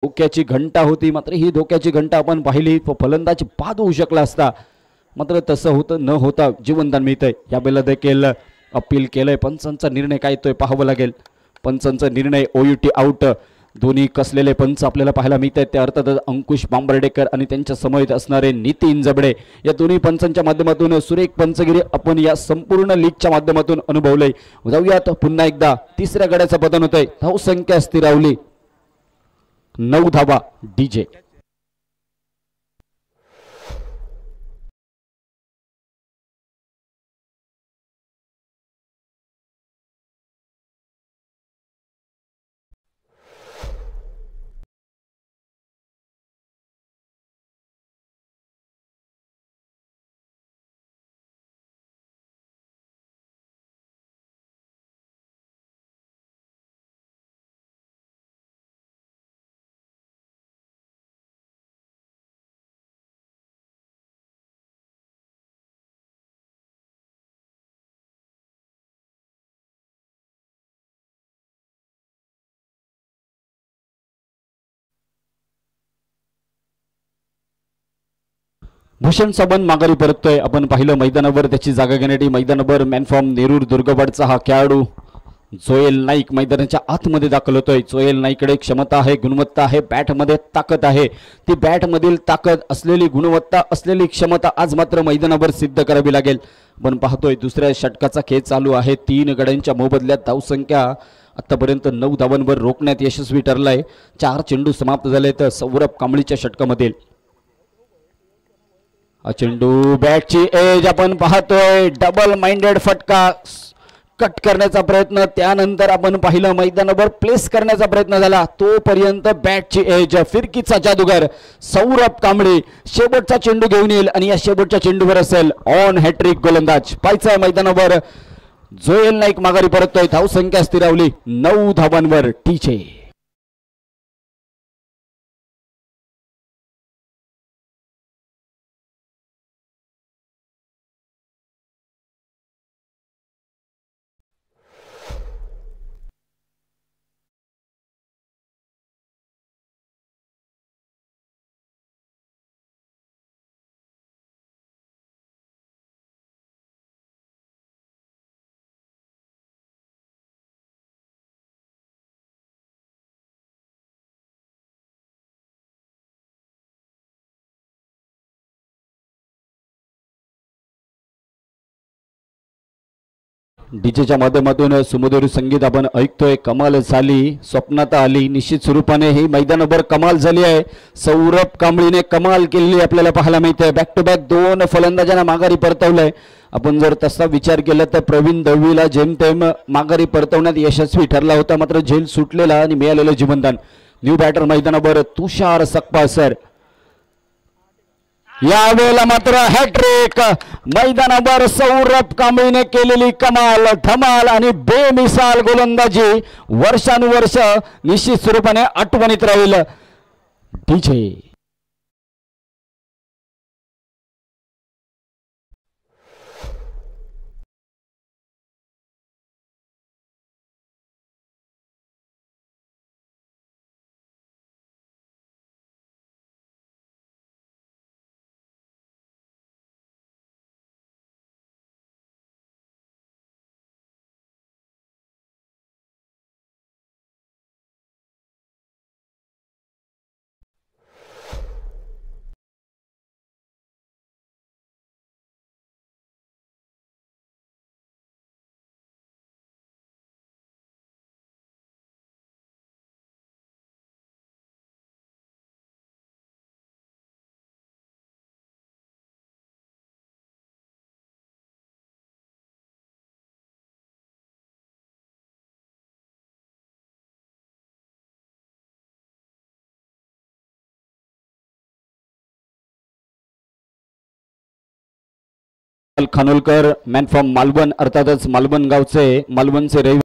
धोक्याची घंटा होती, मात्र ही धोक्याची घंटा आपण पाहिली फलंदाज बाद होऊ शकला असता, मात्र तसं होतं न होता जीवनदान मिळतंय. यावेळेला देखील अपील केलंय. पंचांचा निर्णय काय येतोय पाहावं लागेल. पंचांचा निर्णय OUT आउट. दोन्ही कसलेले पंच आपल्याला पाहायला मिळत आहेत. त्या अर्थातच अंकुश बांबर्डेकर आणि त्यांच्या समवेत असणारे नितीन जबडे या दोन्ही पंचांच्या माध्यमातून सुरेख पंचगिरी आपण या संपूर्ण लीगच्या माध्यमातून अनुभवलंय. जाऊयात पुन्हा एकदा तिसऱ्या गड्याचं पतन होतंय. धावसंख्या स्थिरावली 9 धावा. DJ भूषण साबण माघारी परततोय. आपण पाहिलं मैदानावर त्याची जागा घेण्यासाठी मैदानावर मॅन फ्रॉम नेरूर दुर्गवाडचा हा खेळाडू जोएल नाईक मैदानाच्या आतमध्ये दाखल होतोय. जोएल नाईककडे क्षमता आहे, गुणवत्ता आहे, बॅटमध्ये ताकद आहे. ती बॅटमधील ताकद असलेली, गुणवत्ता असलेली क्षमता आज मात्र मैदानावर सिद्ध करावी लागेल. पण पाहतोय दुसऱ्या षटकाचा खेळ चालू आहे. 3 गड्यांच्या मोबदल्यात धावसंख्या आतापर्यंत 9 धावांवर रोखण्यात यशस्वी ठरलाय. 4 चेंडू समाप्त झाले तर सौरभ कांबळीच्या षटकामध्ये हा चेंडू बॅटची एज आपण पाहतोय. डबल माइंडेड फटका कट करण्याचा प्रयत्न, त्यानंतर आपण पाहिलं मैदानावर प्लेस करण्याचा प्रयत्न झाला. तोपर्यंत बॅटची एज. फिरकीचा जादूगार सौरभ कांबळे शेवटचा चेंडू घेऊन येईल आणि या शेवटच्या चेंडूवर असेल ऑन हॅट्रिक गोलंदाज. पाहायचा मैदानावर जोएल नाईक माघारी परततोय. धावसंख्या स्थिरावली 9 धावांवर. DJ डीजेच्या माध्यमातून सुमधुर संगीत आपण ऐकतोय. कमाल झाली, स्वप्नात आली. निश्चित स्वरूपाने ही मैदानावर कमाल झाली आहे. सौरभ कांबळीने कमाल केलेली आपल्याला पाहायला मिळते. बॅक टू बॅक 2 फलंदाजांना माघारी परतवलंय. आपण जर तसा विचार केला तर प्रवीण दळवीला जेमतेम माघारी परतवण्यात यशस्वी ठरला होता, मात्र झेल सुटलेला आणि मिळालेलं जीवनदान. न्यू बॅटर मैदानावर तुषार सकपाळ सर. यावेळेला मात्र हॅट्रिक. मैदानावर सौरभ कांबळीने केलेली कमाल, धमाल आणि बेमिसाल गोलंदाजी वर्षानुवर्ष निश्चित स्वरूपाने आठवणीत राहील. DJ Khanolkar man from Malvan, अर्थातच मालवण गावचे, मालवणचे रहिवासी.